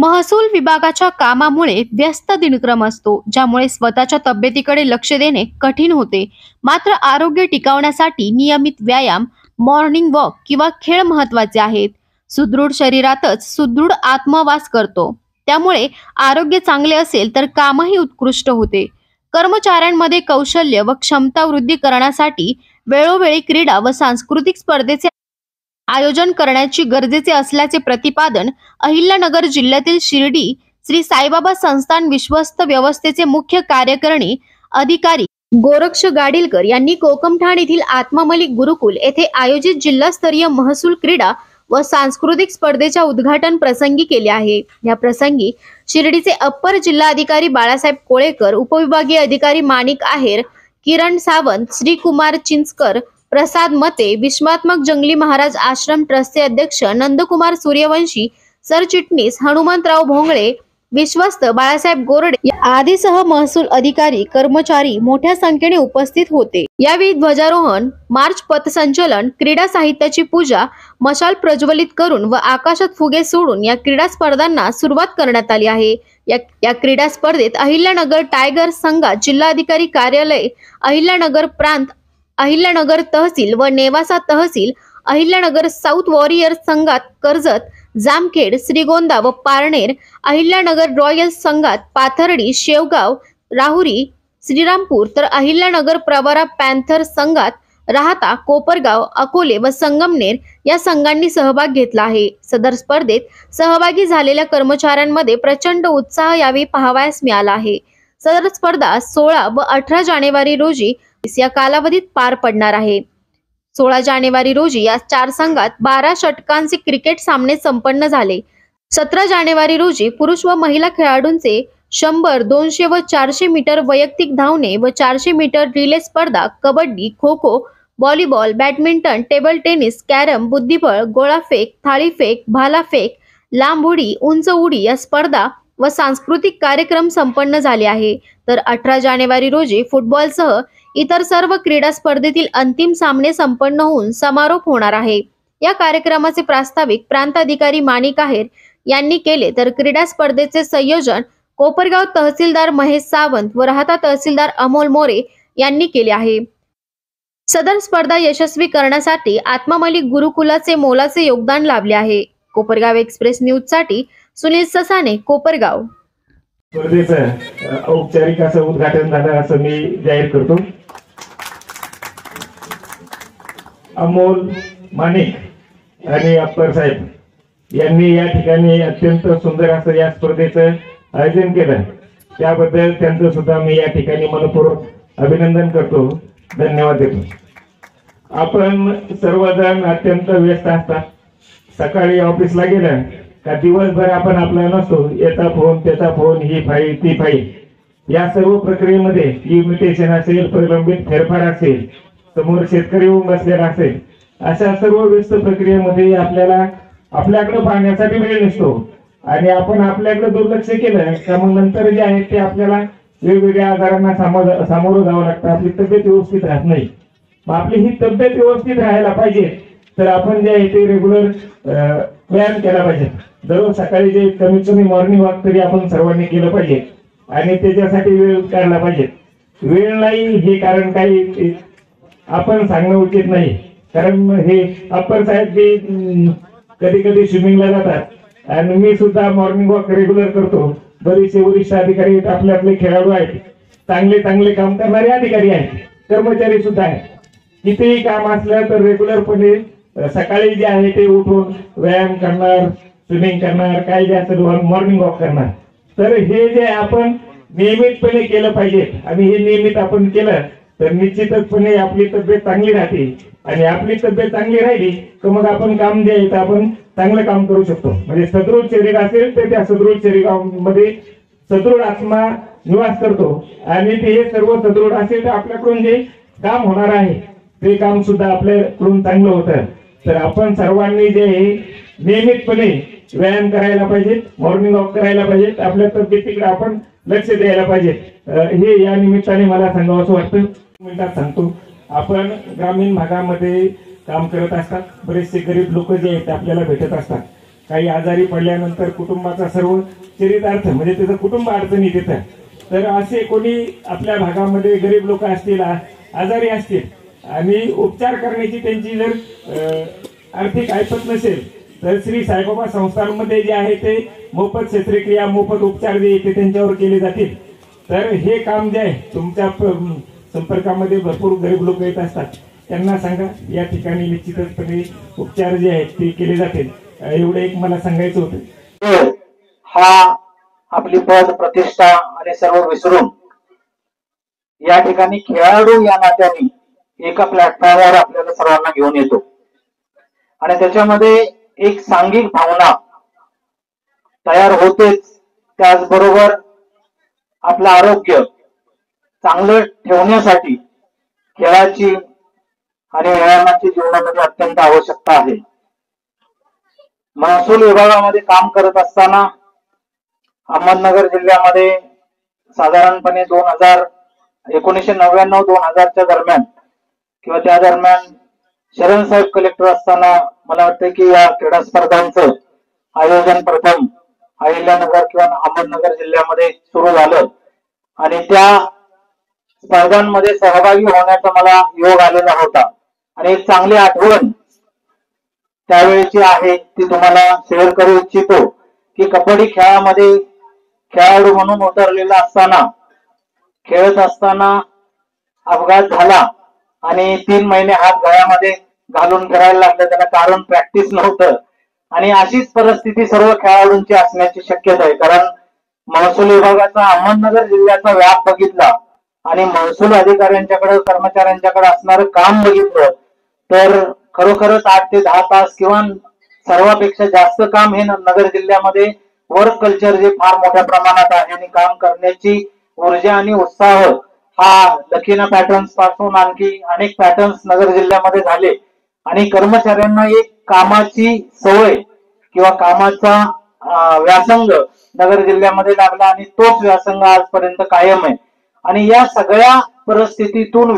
महसूल विभागाच्या कामामुळे व्यस्त दिनक्रम असतो, ज्यामुळे स्वतःच्या तब्येतीकडे लक्ष देणे कठीण होते. मात्र आरोग्य टिकवण्यासाठी नियमित व्यायाम, मॉर्निंग वॉक किंवा खेळ महत्त्वाचे आहेत. सुदृढ शरीरातच सुदृढ आत्मवास करतो. त्यामुळे आरोग्य चांगले असेल तर कामही उत्कृष्ट होते. कर्मचाऱ्यांमध्ये कौशल्य व क्षमता वृद्धी करण्यासाठी वेळोवेळी क्रीडा व सांस्कृतिक स्पर्धेचे आयोजन करण्याची गरजेचे असल्याचे प्रतिपादन अहिल्यानगर जिल्ह्यातील शिर्डी श्री साईबाबा संस्थान विश्वस्त व्यवस्थेचे मुख्य कार्यकारी अधिकारी गोरक्ष गाडीलकर यांनी कोकमठाण येथील आत्मामलिक गुरुकुल येथे आयोजित जिल्हास्तरीय महसूल क्रीडा व सांस्कृतिक स्पर्धेच्या उद्घाटन प्रसंगी केले आहे. या प्रसंगी शिर्डीचे अप्पर जिल्हाधिकारी बाळासाहेब कोळेकर, उपविभागीय अधिकारी माणिक आहेर, किरण सावंत, श्रीकुमार चिंचकर, प्रसाद मते, विश्वात्मक जंगली महाराज आश्रम ट्रस्टचे अध्यक्ष नंदकुमार सूर्यवंशी, सरचिटणीस हनुमंतराव भोंगळे, विश्वस्त बाळासाहेब गोरडे आदीसह महसूल अधिकारी, कर्मचारी मोठ्या संख्येने उपस्थित होते. यावेळी ध्वजारोहण, मार्च पथसंचलन, क्रीडा साहित्याची पूजा, मशाल प्रज्वलित करून व आकाशात फुगे सोडून या क्रीडा स्पर्धांना सुरुवात करण्यात आली आहे. या क्रीडा स्पर्धेत अहिल्यानगर टायगर संघात जिल्हाधिकारी कार्यालय, अहिल्यानगर प्रांत, अहिल्यानगर तहसील व नेवासा तहसील, अहिल्यानगर साऊथ वॉरियर्स संघात कर्जत, जामखेड, श्रीगोंदा व पारनेर, अहिल्यानगर रॉयल्स संघात पाथर्डी, शेवगाव, राहुरी, श्रीरामपूर तर अहिल्यानगर प्रवरा पॅन्थर संघात राहता, कोपरगाव, अकोले व संगमनेर या संघांनी सहभाग घेतला आहे. सदर स्पर्धेत सहभागी झालेल्या कर्मचाऱ्यांमध्ये प्रचंड उत्साह यावेळी पाहावयास मिळाला आहे. सदर स्पर्धा 16 व 18 जानेवारी रोजी या कालावधीत पार पडणार आहे. 16 जानेवारी रोजी या 4 संघात 12 षटकांचे क्रिकेट सामने संपन्न झाले. 17 जानेवारी रोजी पुरुष व महिला खेळाडूंचे 100, 200 व 400 मीटर वैयक्तिक धावणे व 400 मीटर रिले स्पर्धा, kabaddi, kho kho, volleyball, badminton, table tennis, carrom, बुद्धिबळ, गोळाफेक, थाळीफेक, भालाफेक, लांब उडी, उंच उडी या स्पर्धा व सांस्कृतिक कार्यक्रम संपन्न झाले आहे. तर 18 जानेवारी रोजी फुटबॉलसह इतर सर्व क्रीडा स्पर्धेतील अंतिम सामने संपन्न होऊन समारोप होणार आहे. या कार्यक्रमाचे प्रास्ताविक प्रांताधिकारी माणिक आहेर यांनी केले, तर क्रीडा स्पर्धेचे संयोजन कोपरगाव तहसीलदार महेश सावंत व राहता तहसीलदार अमोल मोरे यांनी केले आहे. सदर स्पर्धा यशस्वी करण्यासाठी आत्मामलिक गुरुकुलाचे मोलाचे योगदान लाभले आहे. कोपरगाव एक्सप्रेस न्यूज साठी सुनील ससाने, कोपरगाव. स्पर्धेचं औपचारिक असं उद्घाटन झालं असं मी जाहीर करतो. अमोल माणिक आणि अप्पर साहेब यांनी या ठिकाणी अत्यंत सुंदर असं या स्पर्धेचं आयोजन केलं. त्याबद्दल त्यांचं सुद्धा मी या ठिकाणी मनपूर्वक अभिनंदन करतो, धन्यवाद देतो. आपण सर्वजण अत्यंत व्यस्त असतात. सकाळी ऑफिसला गेलं का दिवसभर आपण आपला नसतो, याचा फोन त्याचा फोन, ही फाईल ती फाईल, या सर्व प्रक्रियेमध्ये इन्व्हिटेशन असेल, प्रलंबित फेरफार असेल, समोर शेतकरी येऊन बसलेला असेल, अशा सर्व व्यस्त प्रक्रियेमध्ये आपल्याला आपल्याकडे पाहण्यासाठी वेळ नसतो आणि आपण आपल्याकडे दुर्लक्ष केलं का मग नंतर जे आहे ते आपल्याला वेगवेगळ्या आजारांना सामोरं जावं लागतं. आपली तब्येत व्यवस्थित राहत नाही. मग आपली ही तब्येत व्यवस्थित राहायला पाहिजे तर आपण जे आहे ते रेग्युलर व्यायाम केला पाहिजे. दररोज सकाळी जे कमीत कमी मॉर्निंग वॉक तरी आपण सर्वांनी केलं पाहिजे आणि त्याच्यासाठी वेळ काढला पाहिजे. वेळ नाही हे कारण काही आपण सांगणं उचित नाही, कारण हे अप्पर साहेब बी कधी कधी स्विमिंगला जातात आणि मी सुद्धा मॉर्निंग वॉक रेग्युलर करतो. बरेचसे वरिष्ठ अधिकारी आपले खेळाडू आहेत, चांगले चांगले काम करणारे अधिकारी आहेत, कर्मचारी सुद्धा आहेत. कितीही काम असलं तर रेग्युलरपणे सकाळी जे आहे ते उठून व्यायाम करणार, स्विमिंग करणार, काय जे असेल मॉर्निंग वॉक करणार. तर हे जे आपण नियमितपणे केलं पाहिजे आणि हे नियमित आपण केलं तर निश्चितचपणे आपली तब्येत चांगली राहते आणि आपली तब्येत चांगली राहिली तर मग आपण काम जे आहे आपण चांगलं काम करू शकतो. म्हणजे सदृढ शरीर असेल तर त्या सदृढ शरीरामध्ये सदृढ आत्मा निवास करतो आणि ते सर्व सदृढ असेल तर आपल्याकडून जे काम होणार आहे ते काम सुद्धा आपल्याकडून चांगलं होतं. तर आपण सर्वांनी जे नियमितपणे व्यायाम करायला पाहिजे, मॉर्निंग वॉक करायला पाहिजे, आपल्या तब्येतीकडे आपण लक्ष द्यायला पाहिजे. हे या निमित्ताने मला सांगावं असं वाटतं. मिनिटात सांगतो, आपण ग्रामीण भागामध्ये काम करत असतात. बरेचसे गरीब लोक जे आहेत आपल्याला भेटत असतात. काही आजारी पडल्यानंतर कुटुंबाचा सर्व चरितार्थ म्हणजे त्याचं कुटुंब अडचणीत येतं. तर असे कोणी आपल्या भागामध्ये गरीब लोक असतील, आजारी असतील आणि उपचार करण्याची त्यांची जर आर्थिक ऐपत नसेल तर श्री साईबाबा संस्थांमध्ये जे आहे ते मोफत शस्त्रक्रिया, मोफत उपचार जे ते त्यांच्यावर केले जातील. तर हे काम जे आहे तुमच्या संपर्कामध्ये भरपूर गरीब लोक येत असतात, त्यांना सांगा या ठिकाणी निश्चितपणे उपचार जे आहेत ते केले जातील. एवढं एक मला सांगायचं होतं. हा आपली पद प्रतिष्ठा आणि सर्व विसरून या ठिकाणी खेळाडू या नात्याने एका प्लॅटफॉर्मवर आपल्याला सर्वांना घेऊन येतो आणि त्याच्यामध्ये एक सांघिक भावना तयार होतेच. त्याचबरोबर आपलं आरोग्य चांगलं ठेवण्यासाठी खेळाची आणि व्यायामाची जीवनामध्ये अत्यंत आवश्यकता आहे. महसूल विभागामध्ये काम करत असताना अहमदनगर जिल्ह्यामध्ये साधारणपणे 1999-2000च्या दरम्यान किंवा त्या दरम्यान शरण साहेब कलेक्टर असताना मला वाटतं की या क्रीडा स्पर्धांचं आयोजन प्रथम अहिल्यानगर किंवा अहमदनगर जिल्ह्यामध्ये सुरू झालं आणि त्या स्पर्धांमध्ये सहभागी होण्याचा मला योग आलेला होता. आणि एक चांगली आठवण त्यावेळेची आहे ती तुम्हाला शेअर करू इच्छितो की कबड्डी खेळामध्ये खेळाडू म्हणून उतरलेला असताना खेळत असताना अपघात झाला आणि 3 महिने हात गळ्यामध्ये घालून फिरायला लागले. त्याला कारण प्रॅक्टिस नव्हतं आणि अशीच परिस्थिती सर्व खेळाडूंची असण्याची शक्यता आहे. कारण महसूल विभागाचा अहमदनगर जिल्ह्याचा व्याप बघितला आणि महसूल अधिकाऱ्यांच्याकडे कर्मचाऱ्यांच्याकडे असणारं काम बघितलं तर खरोखरच 8 ते 10 तास किंवा सर्वापेक्षा जास्त काम हे नगर जिल्ह्यामध्ये वर्क कल्चर जे फार मोठ्या प्रमाणात आहे आणि काम करण्याची ऊर्जा आणि उत्साह हा लकीना पॅटर्न्स पासून आणखी अनेक पॅटर्न्स नगर जिल्ह्यामध्ये झाले आणि कर्मचाऱ्यांना एक कामाची सवय किंवा कामाचा व्यासंग नगर जिल्ह्यामध्ये लागला आणि तोच व्यासंग आजपर्यंत कायम आहे. आणि या सगळ्या परिस्थितीतून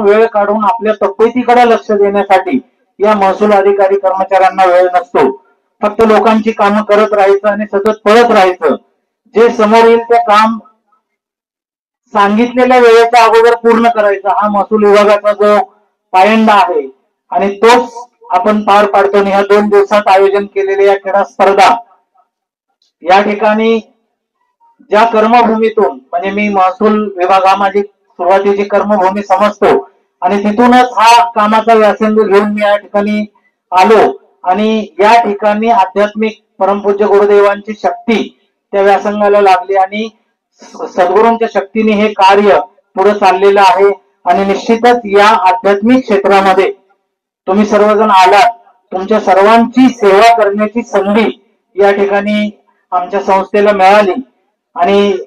वेळ काढून आपल्या तब्येतीकडे लक्ष देण्यासाठी या महसूल अधिकारी कर्मचाऱ्यांना वेळ नसतो. फक्त लोकांची कामं करत राहायचं आणि सतत पळत राहायचं. जे समोर येईल ते काम सांगितलेल्या वेळेच्या अगोदर पूर्ण करायचा हा महसूल विभागाचा जो पायंडा आहे आणि तोच आपण पार पाडतो. ह्या 2 दिवसात आयोजन केलेल्या या क्रीडा स्पर्धा या ठिकाणी ज्या कर्मभूमीतून म्हणजे मी महसूल विभाग हा माझी सुरुवातीची कर्मभूमी समजतो आणि तिथूनच हा कामाचा व्यासंग घेऊन मी या ठिकाणी आलो आणि या ठिकाणी आध्यात्मिक परमपूज्य गुरुदेवांची शक्ती त्या व्यासंगाला लागली आणि सद्गुरूंच्या शक्तीने हे कार्य पुढे चाललेलं आहे. आणि निश्चितच या आध्यात्मिक क्षेत्रामध्ये तुम्ही सर्वजण आलात, तुमच्या सर्वांची सेवा करण्याची संधी या ठिकाणी आमच्या संस्थेला मिळाली आणि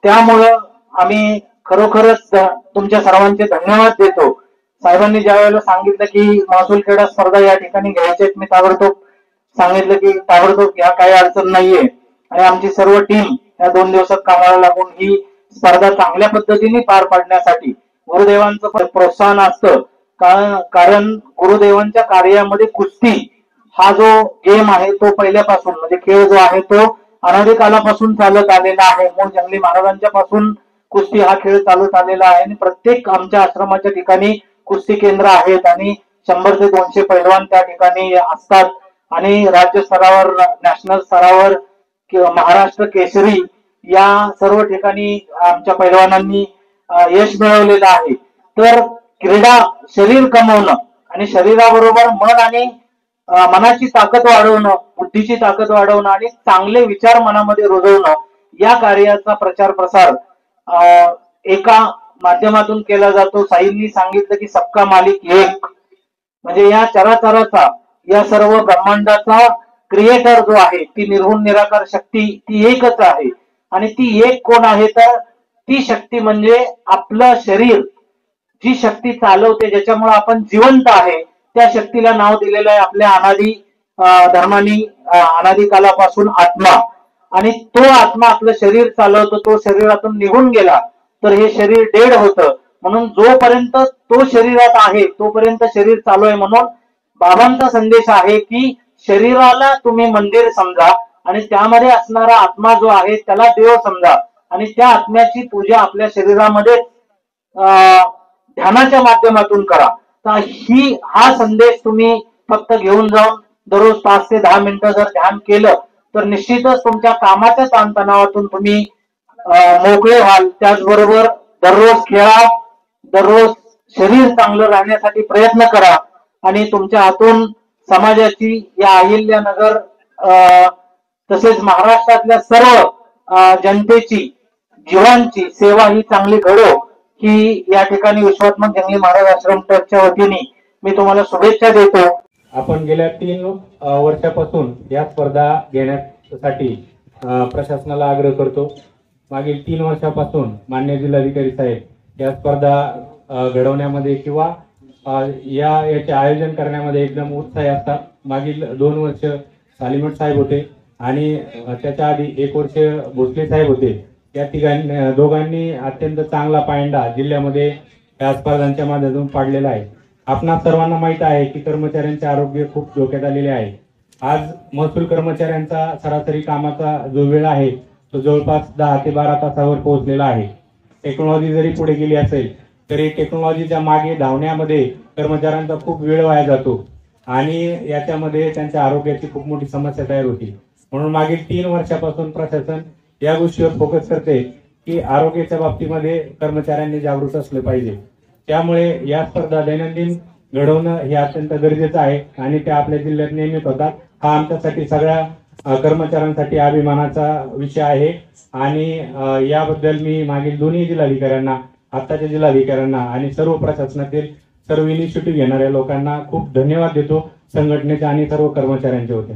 त्यामुळं आम्ही खरोखरच तुमच्या सर्वांचे धन्यवाद देतो. साहेबांनी ज्या वेळेला सांगितलं की महसूल क्रीडा स्पर्धा या ठिकाणी घ्यायच्या मी ताबडतोब सांगितलं की ताबडतोब घ्या, काही अडचण नाहीये. आणि आमची सर्व टीम या 2 दिवसात कामाला लागून ही स्पर्धा चांगल्या पद्धतीने पार पाडण्यासाठी गुरुदेवांचं प्रोत्साहन असतं. कारण गुरुदेवांच्या कार्यामध्ये कुस्ती हा जो गेम आहे तो पहिल्यापासून म्हणजे खेळ जो आहे तो अनादी कालापासून चालत आलेला आहे. मूळ जंगली महाराजांच्या पासून कुस्ती हा खेळ चालत आलेला आहे आणि प्रत्येक आमच्या आश्रमाच्या ठिकाणी कुस्ती केंद्र आहेत आणि 100 ते 200 पैलवान त्या ठिकाणी असतात आणि राज्य स्तरावर, नॅशनल स्तरावर किंवा महाराष्ट्र केसरी या सर्व ठिकाणी आमच्या पैलवानांनी यश मिळवलेलं आहे. तर क्रीडा शरीर कमवणं आणि शरीराबरोबर मन आणि मनाची ताकद वाढवणं, बुद्धीची ताकद वाढवणं आणि चांगले विचार मनामध्ये रुजवणं या कार्याचा प्रचार प्रसार एका माध्यमातून केला जातो. साईंनी सांगितलं की सबका मालिक एक, म्हणजे या चराचराचा या सर्व ब्रह्मांडाचा क्रिएटर जो आहे ती निर्गुण निराकार शक्ती ती एकच आहे. आणि ती एक कोण आहे तर ती शक्ती म्हणजे आपलं शरीर, जी शक्ती चालवते ज्याच्यामुळे आपण जिवंत आहे त्या शक्तीला नाव दिलेलं आहे आपल्या अनादी धर्मानी अनादी कालापासून आत्मा. आणि तो आत्मा आपलं शरीर चालवतो, तो शरीरातून निघून गेला तर हे शरीर डेड होतं. म्हणून जोपर्यंत तो शरीरात आहे तोपर्यंत शरीर चालू आहे. म्हणून बाबांचा संदेश आहे की शरीराला तुम्ही मंदिर समजा आणि त्यामध्ये असणारा आत्मा जो आहे त्याला देव समजा आणि त्या आत्म्याची पूजा आपल्या शरीरामध्ये ध्यानाच्या माध्यमातून करा. तर हा संदेश तुम्ही फक्त घेऊन जाऊन दररोज 5 ते 10 मिनिटं जर ध्यान केलं तर निश्चितच तुमच्या कामाच्या ताणतणावातून तुम्ही मोकळे व्हाल. त्याचबरोबर दररोज खेळा, दररोज शरीर चांगलं राहण्यासाठी प्रयत्न करा आणि तुमच्या हातून समाजाची या अहिल्यानगर तसेच महाराष्ट्रातल्या सर्व जनतेची जीवांची सेवा ही चांगली घडो ही या ठिकाणी विश्वात्मक जंगली महाराज आश्रम ट्रस्टच्या वतीने मी तुम्हाला शुभेच्छा देतो. आपण गेल्या 3 वर्षापासून या स्पर्धा घेण्यासाठी प्रशासनाला आग्रह करतो. मागील 3 वर्षापासून माननीय जिल्हाधिकारी साहेब या स्पर्धा घडवण्यामध्ये किंवा याचे आयोजन करण्यामध्ये एकदम उत्साही असतात. मागील 2 वर्ष सालिमठ साहेब होते आणि त्याच्या आधी 1 वर्ष भोसले साहेब होते. या ठिकाणी दोघांनी अत्यंत चांगला पायंडा जिल्ह्यामध्ये या स्पर्धांच्या माध्यमातून पाडलेला आहे. आपणा सर्वांना माहित आहे की कर्मचाऱ्यांचे आरोग्य खूप धोक्यात आलेले आहे. आज महसूल कर्मचाऱ्यांचा सरासरी कामाचा जो वेळ आहे तो जवळपास 10 ते 12 तासावर पोहोचलेला आहे. टेक्नॉलॉजी जरी पुढे गेली असेल तरी टेक्नॉलॉजीच्या मागे धावण्यामध्ये कर्मचाऱ्यांचा खूप वेळ वाया जातो आणि याच्यामध्ये त्यांच्या आरोग्याची खूप मोठी समस्या तयार होती. म्हणून मागील 3 वर्षापासून प्रशासन या गोष्टीवर फोकस करते की आरोग्याच्या बाबतीमध्ये कर्मचाऱ्यांनी जागरूक असले पाहिजे. त्यामुळे या स्पर्धा दैनंदिन घडवणं हे अत्यंत गरजेचं आहे आणि त्या आपल्या जिल्ह्यात नेहमीच होतात. हा आमच्यासाठी सगळ्या कर्मचाऱ्यांसाठी अभिमानाचा विषय आहे आणि याबद्दल मी मागील दोन्ही जिल्हाधिकाऱ्यांना, आत्ताच्या जिल्हाधिकाऱ्यांना आणि सर्व प्रशासनातील सर्व इनिशिएटिव्ह घेणाऱ्या लोकांना खूप धन्यवाद देतो, संघटनेच्या आणि सर्व कर्मचाऱ्यांचे होते.